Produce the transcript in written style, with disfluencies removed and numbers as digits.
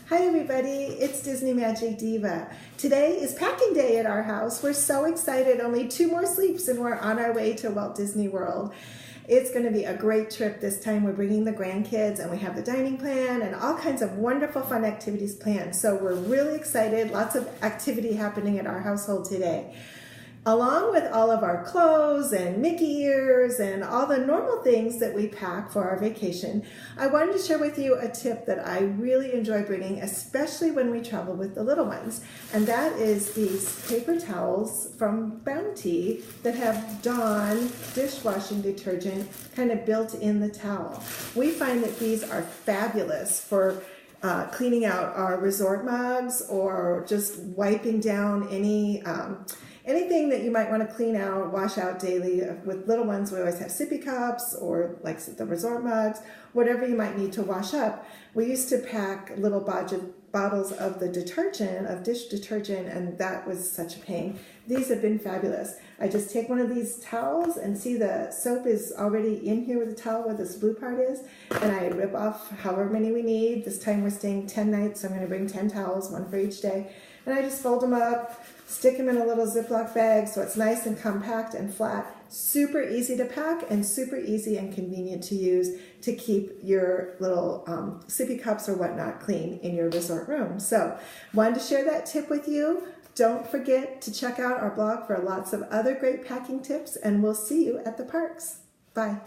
Hi everybody, it's Disney Magic Diva. Today is packing day at our house. We're so excited, only 2 more sleeps and we're on our way to Walt Disney World. It's going to be a great trip this time. We're bringing the grandkids and we have the dining plan and all kinds of wonderful fun activities planned. So we're really excited, lots of activity happening at our household today. Along with all of our clothes and Mickey ears and all the normal things that we pack for our vacation, I wanted to share with you a tip that I really enjoy bringing, especially when we travel with the little ones. And that is these paper towels from Bounty that have Dawn dishwashing detergent kind of built in the towel. We find that these are fabulous for cleaning out our resort mugs or just wiping down anything that you might want to clean out, wash out daily. With little ones, we always have sippy cups or like the resort mugs, whatever you might need to wash up. We used to pack little bottles of the detergent, of dish detergent, and that was such a pain. These have been fabulous. I just take one of these towels and see the soap is already in here with the towel where this blue part is, and I rip off however many we need. This time we're staying 10 nights, so I'm going to bring 10 towels, one for each day, and I just fold them up, stick them in a little Ziploc bag so it's nice and compact and flat. Super easy to pack and super easy and convenient to use to keep your little sippy cups or whatnot clean in your resort room. So wanted to share that tip with you. Don't forget to check out our blog for lots of other great packing tips, and we'll see you at the parks. Bye.